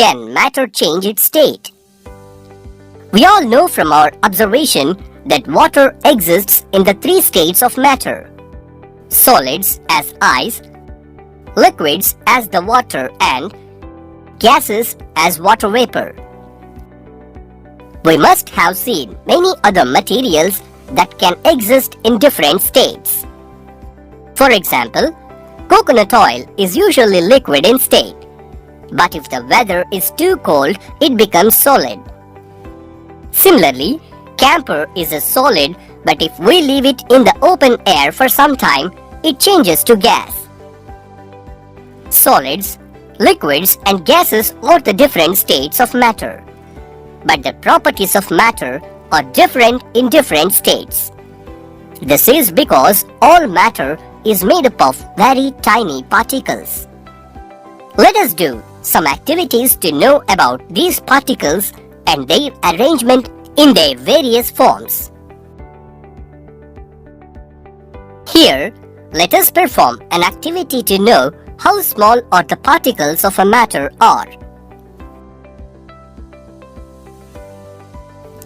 Can matter change its state? We all know from our observation that water exists in the three states of matter: solids as ice, liquids as the water, and gases as water vapor. We must have seen many other materials that can exist in different states. For example, coconut oil is usually liquid in state, but if the weather is too cold, it becomes solid. Similarly, camphor is a solid, but if we leave it in the open air for some time, it changes to gas. Solids, liquids, and gases are the different states of matter. But the properties of matter are different in different states. This is because all matter is made up of very tiny particles. Let us do some activities to know about these particles and their arrangement in their various forms. Here, let us perform an activity to know how small are the particles of a matter are.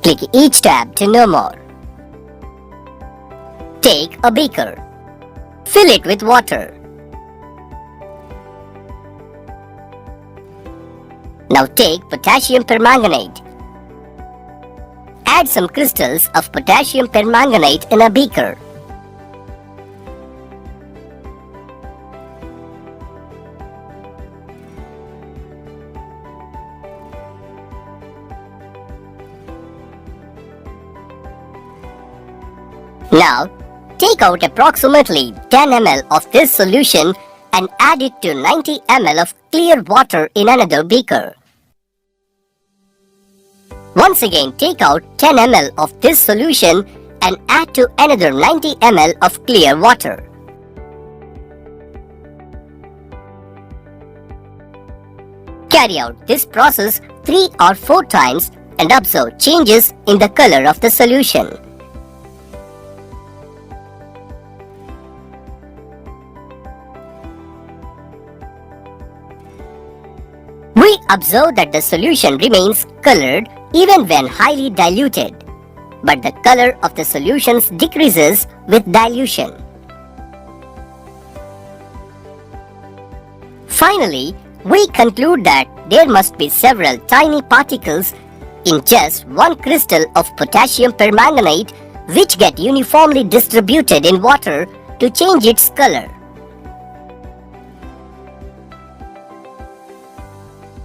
Click each tab to know more. Take a beaker. Fill it with water. Now take potassium permanganate. Add some crystals of potassium permanganate in a beaker. Now, take out approximately 10 ml of this solution and add it to 90 ml of clear water in another beaker. Once again, take out 10 ml of this solution and add to another 90 ml of clear water. Carry out this process 3 or 4 times and observe changes in the color of the solution. We observe that the solution remains colored even when highly diluted, but the color of the solutions decreases with dilution. Finally, we conclude that there must be several tiny particles in just one crystal of potassium permanganate which get uniformly distributed in water to change its color.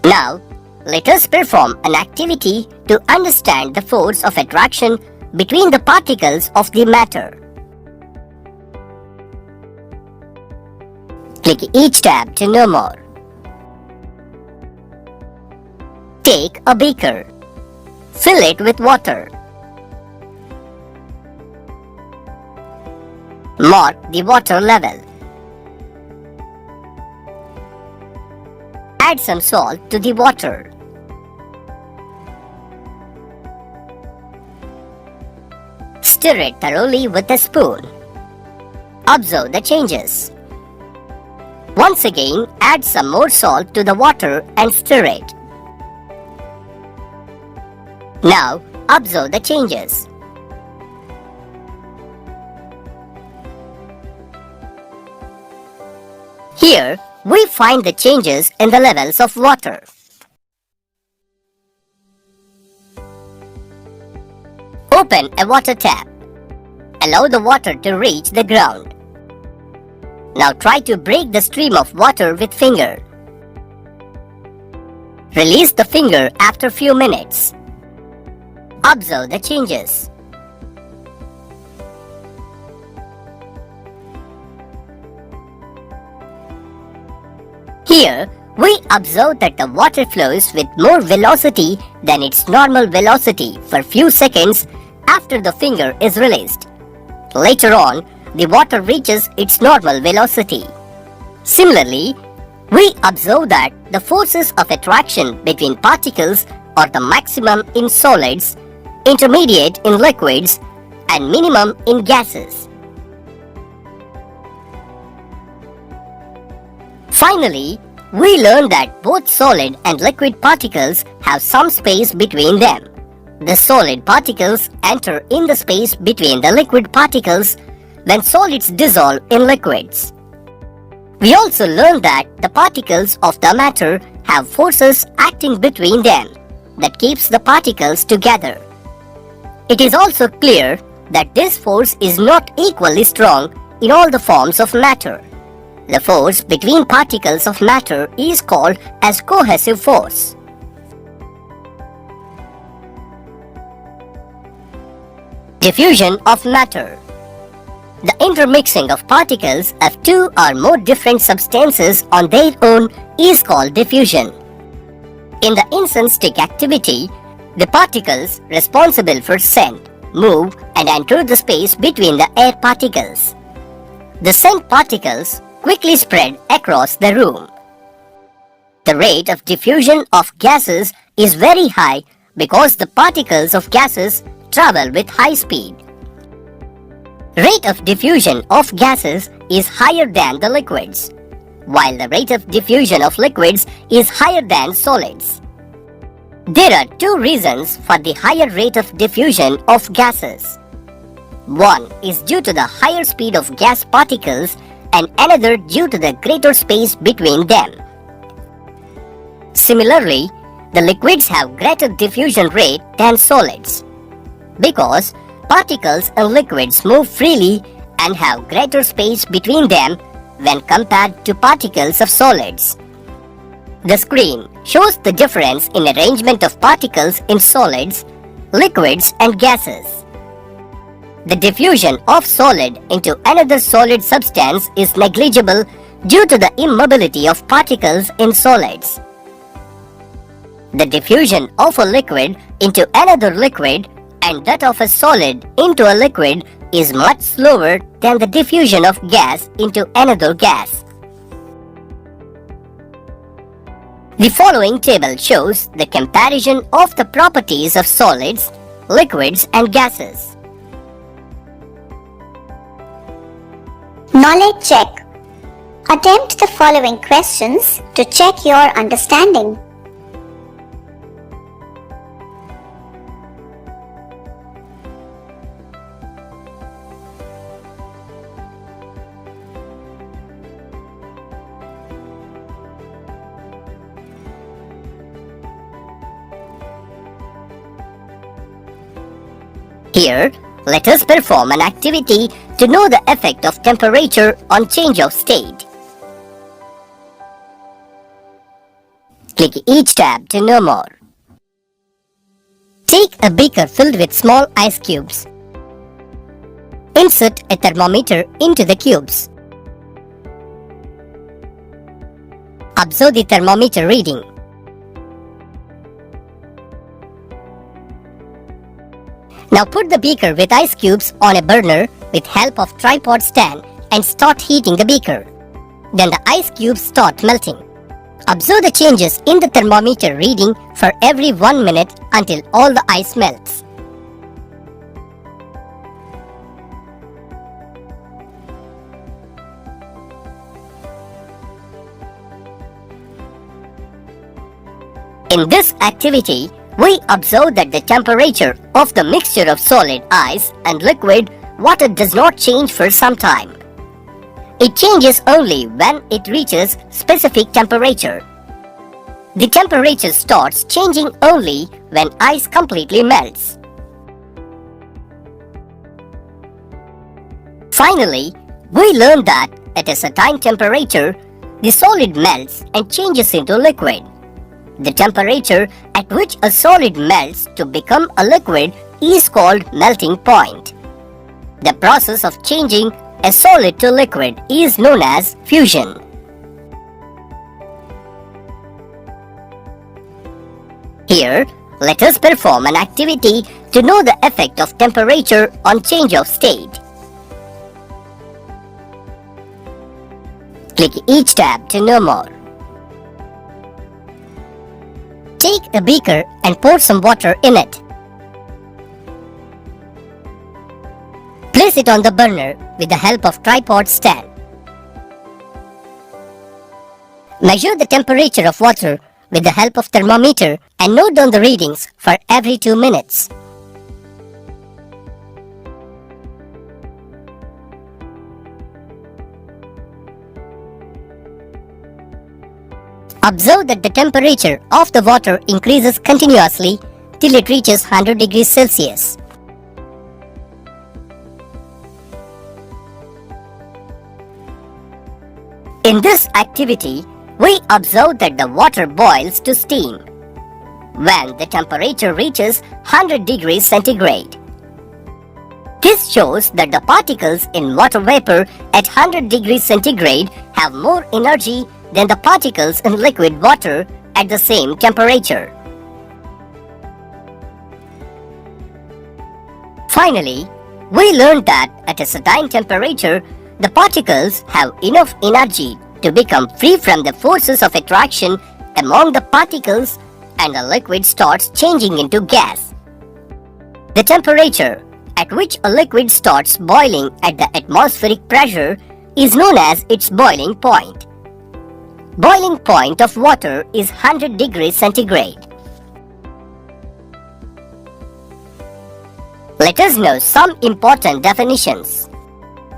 Now, let us perform an activity to understand the force of attraction between the particles of the matter. Click each tab to know more. Take a beaker. Fill it with water. Mark the water level. Add some salt to the water. Stir it thoroughly with a spoon. Observe the changes. Once again, add some more salt to the water and stir it. Now, observe the changes. Here, we find the changes in the levels of water. Open a water tap. Allow the water to reach the ground. Now try to break the stream of water with finger. Release the finger after few minutes. Observe the changes. Here, we observe that the water flows with more velocity than its normal velocity for few seconds after the finger is released. Later on, the water reaches its normal velocity. Similarly, we observe that the forces of attraction between particles are the maximum in solids, intermediate in liquids, and minimum in gases. Finally, we learned that both solid and liquid particles have some space between them. The solid particles enter in the space between the liquid particles when solids dissolve in liquids. We also learned that the particles of the matter have forces acting between them that keeps the particles together. It is also clear that this force is not equally strong in all the forms of matter. The force between particles of matter is called as cohesive force. Diffusion of matter. The intermixing of particles of two or more different substances on their own is called diffusion. In the incense stick activity, the particles responsible for scent move and enter the space between the air particles. The scent particles quickly spread across the room. The rate of diffusion of gases is very high because the particles of gases travel with high speed. Rate of diffusion of gases is higher than the liquids, while the rate of diffusion of liquids is higher than solids. There are two reasons for the higher rate of diffusion of gases. One is due to the higher speed of gas particles and another due to the greater space between them. Similarly, the liquids have greater diffusion rate than solids because particles in liquids move freely and have greater space between them when compared to particles of solids. The screen shows the difference in arrangement of particles in solids, liquids and gases. The diffusion of solid into another solid substance is negligible due to the immobility of particles in solids. The diffusion of a liquid into another liquid and that of a solid into a liquid is much slower than the diffusion of gas into another gas. The following table shows the comparison of the properties of solids, liquids and gases. Knowledge check. Attempt the following questions to check your understanding. Here, let us perform an activity to know the effect of temperature on change of state. Click each tab to know more. Take a beaker filled with small ice cubes. Insert a thermometer into the cubes. Observe the thermometer reading. Now put the beaker with ice cubes on a burner with help of tripod stand and start heating the beaker. Then the ice cubes start melting. Observe the changes in the thermometer reading for every 1 minute until all the ice melts. In this activity, we observe that the temperature of the mixture of solid ice and liquid water does not change for some time. It changes only when it reaches specific temperature. The temperature starts changing only when ice completely melts. Finally, we learned that at a certain temperature, the solid melts and changes into liquid. The temperature at which a solid melts to become a liquid is called melting point. The process of changing a solid to liquid is known as fusion. Here, let us perform an activity to know the effect of temperature on change of state. Click each tab to know more. Take a beaker and pour some water in it. Place it on the burner with the help of tripod stand. Measure the temperature of water with the help of thermometer and note down the readings for every 2 minutes. Observe that the temperature of the water increases continuously till it reaches 100 degrees Celsius. In this activity, we observe that the water boils to steam when the temperature reaches 100 degrees centigrade. This shows that the particles in water vapor at 100 degrees centigrade have more energy than the particles in liquid water at the same temperature. Finally, we learned that at a certain temperature, the particles have enough energy to become free from the forces of attraction among the particles and the liquid starts changing into gas. The temperature at which a liquid starts boiling at the atmospheric pressure is known as its boiling point. Boiling point of water is 100 degrees centigrade. Let us know some important definitions.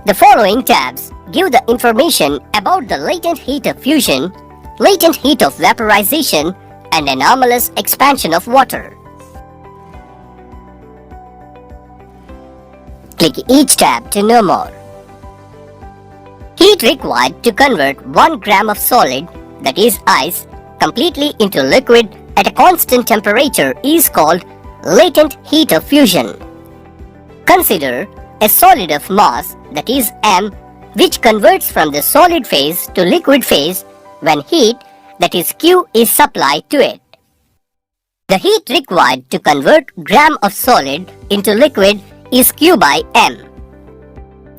The following tabs give the information about the latent heat of fusion, latent heat of vaporization, and anomalous expansion of water. Click each tab to know more. Heat required to convert 1 gram of solid, that is ice, completely into liquid at a constant temperature is called latent heat of fusion. Consider a solid of mass, that is m, which converts from the solid phase to liquid phase when heat, that is Q, is supplied to it. The heat required to convert gram of solid into liquid is Q by m.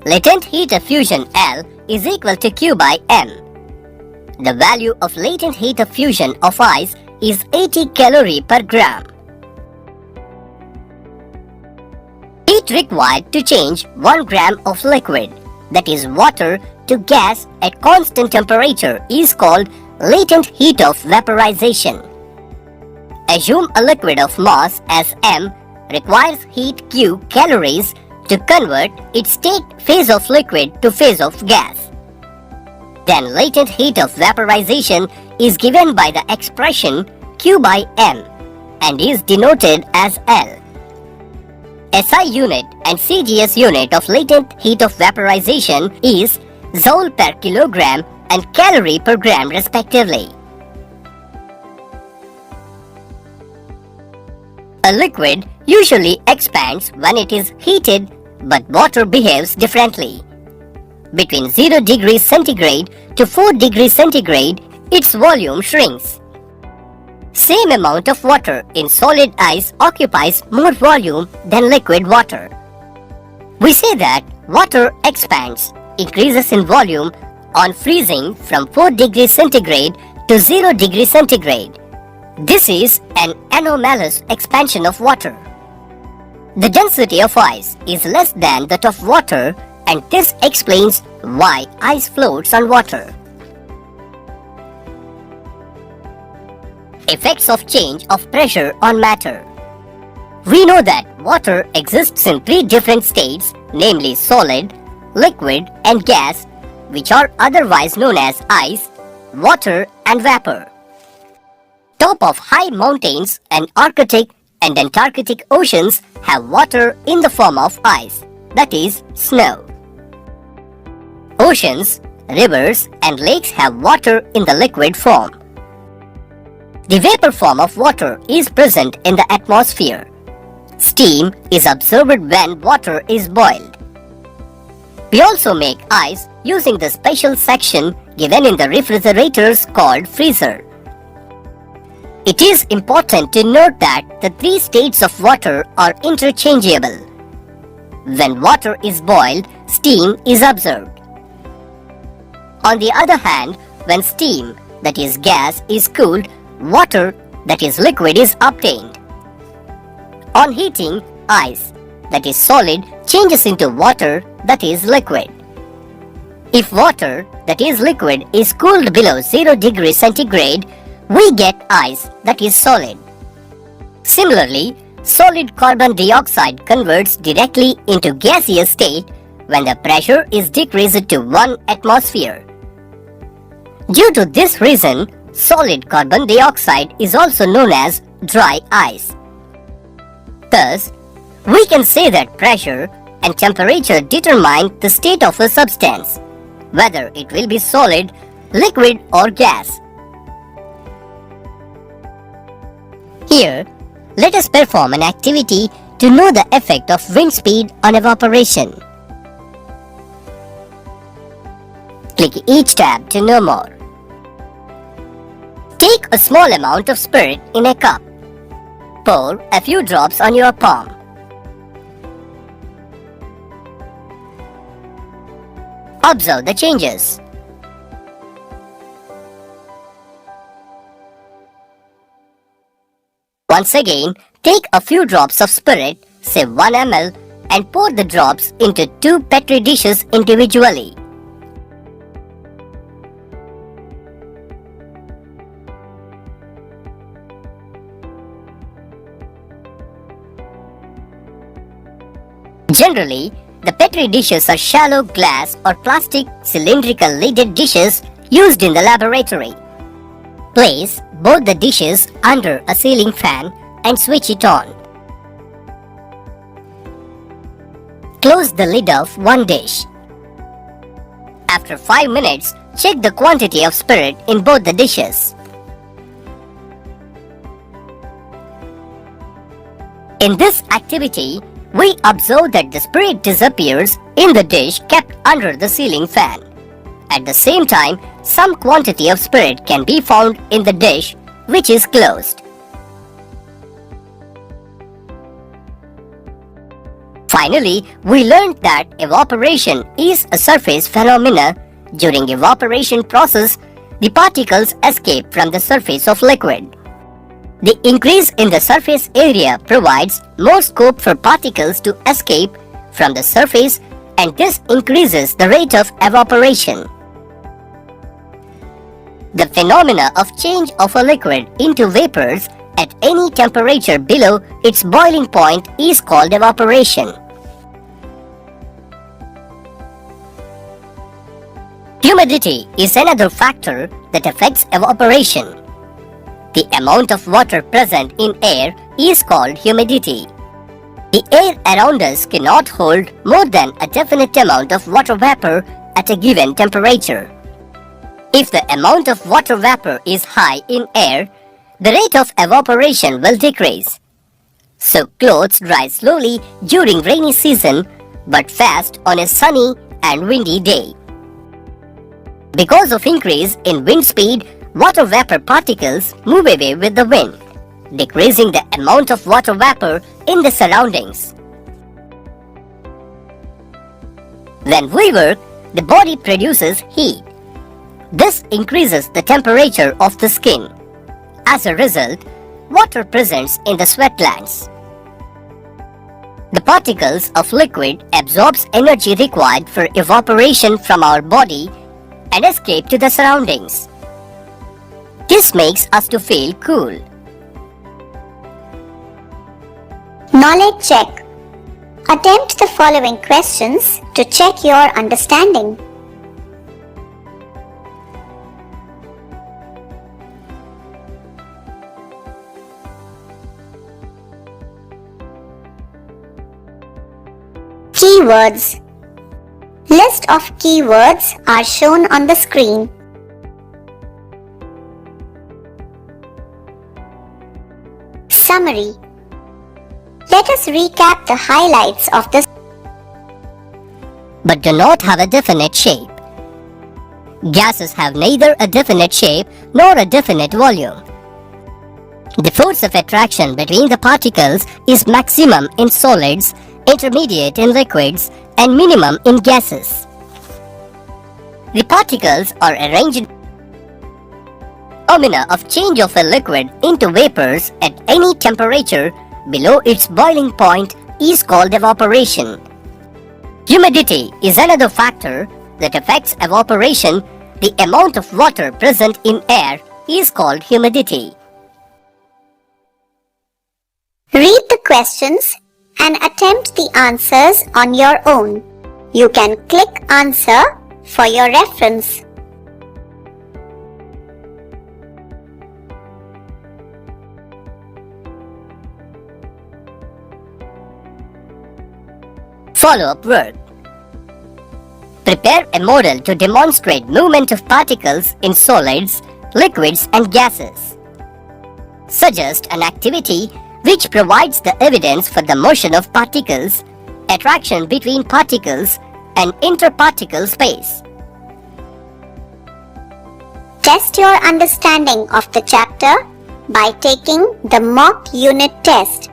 Latent heat of fusion L is equal to Q by m. The value of latent heat of fusion of ice is 80 calorie per gram. Heat required to change 1 gram of liquid, that is water, to gas at constant temperature is called latent heat of vaporization. Assume a liquid of mass as m requires heat Q calories to convert its state phase of liquid to phase of gas. Then latent heat of vaporization is given by the expression Q by m and is denoted as L. SI unit and CGS unit of latent heat of vaporization is Joule per kilogram and calorie per gram respectively. A liquid usually expands when it is heated, but water behaves differently. Between 0 degrees centigrade to 4 degrees centigrade, its volume shrinks. Same amount of water in solid ice occupies more volume than liquid water. We say that water expands, increases in volume on freezing from 4 degrees centigrade to 0 degrees centigrade. This is an anomalous expansion of water. The density of ice is less than that of water, and this explains why ice floats on water. Effects of change of pressure on matter. We know that water exists in 3 different states, namely solid, liquid, and gas, which are otherwise known as ice, water, and vapor. Top of high mountains and Arctic and Antarctic oceans have water in the form of ice, that is, snow. Oceans, rivers, and lakes have water in the liquid form. The vapor form of water is present in the atmosphere. Steam is observed when water is boiled. We also make ice using the special section given in the refrigerators called freezer. It is important to note that the 3 states of water are interchangeable. When water is boiled, steam is observed. On the other hand, when steam, that is gas, is cooled, water, that is liquid, is obtained. On heating, ice, that is solid, changes into water, that is liquid. If water, that is liquid, is cooled below 0 degrees centigrade, we get ice, that is solid. Similarly, solid carbon dioxide converts directly into gaseous state when the pressure is decreased to 1 atmosphere. Due to this reason, solid carbon dioxide is also known as dry ice. Thus, we can say that pressure and temperature determine the state of a substance, whether it will be solid, liquid or gas. Here, let us perform an activity to know the effect of wind speed on evaporation. Click each tab to know more. Take a small amount of spirit in a cup. Pour a few drops on your palm. Observe the changes. Once again, take a few drops of spirit, say 1 ml, and pour the drops into 2 petri dishes individually. Generally, the petri dishes are shallow glass or plastic cylindrical lidded dishes used in the laboratory. Place both the dishes under a ceiling fan and switch it on. Close the lid of one dish. After 5 minutes, check the quantity of spirit in both the dishes. In this activity, we observe that the spirit disappears in the dish kept under the ceiling fan. At the same time, some quantity of spirit can be found in the dish which is closed. Finally, we learned that evaporation is a surface phenomena. During evaporation process, the particles escape from the surface of liquid. The increase in the surface area provides more scope for particles to escape from the surface, and this increases the rate of evaporation. The phenomena of change of a liquid into vapors at any temperature below its boiling point is called evaporation. Humidity is another factor that affects evaporation. The amount of water present in air is called humidity. The air around us cannot hold more than a definite amount of water vapor at a given temperature. If the amount of water vapor is high in air, the rate of evaporation will decrease. So clothes dry slowly during rainy season but fast on a sunny and windy day. Because of increase in wind speed, water vapor particles move away with the wind, decreasing the amount of water vapor in the surroundings. When we work, the body produces heat. This increases the temperature of the skin. As a result, water presents in the sweat glands. The particles of liquid absorbs energy required for evaporation from our body and escape to the surroundings. This makes us to feel cool. Knowledge check. Attempt the following questions to check your understanding. Keywords. List of keywords are shown on the screen. Summary. Let us recap the highlights of this. But do not have a definite shape. Gases have neither a definite shape nor a definite volume. The force of attraction between the particles is maximum in solids, intermediate in liquids, and minimum in gases. The particles are arranged. Phenomena of change of a liquid into vapors at any temperature below its boiling point is called evaporation. Humidity is another factor that affects evaporation, the amount of water present in air is called humidity. Read the questions and attempt the answers on your own. You can click Answer for your reference. Follow-up work. Prepare a model to demonstrate movement of particles in solids, liquids and gases. Suggest an activity which provides the evidence for the motion of particles, attraction between particles and interparticle space. Test your understanding of the chapter by taking the mock unit test.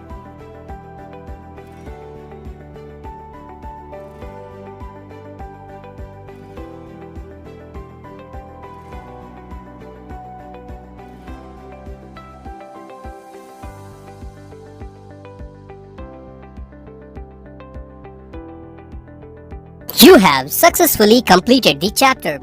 You have successfully completed the chapter.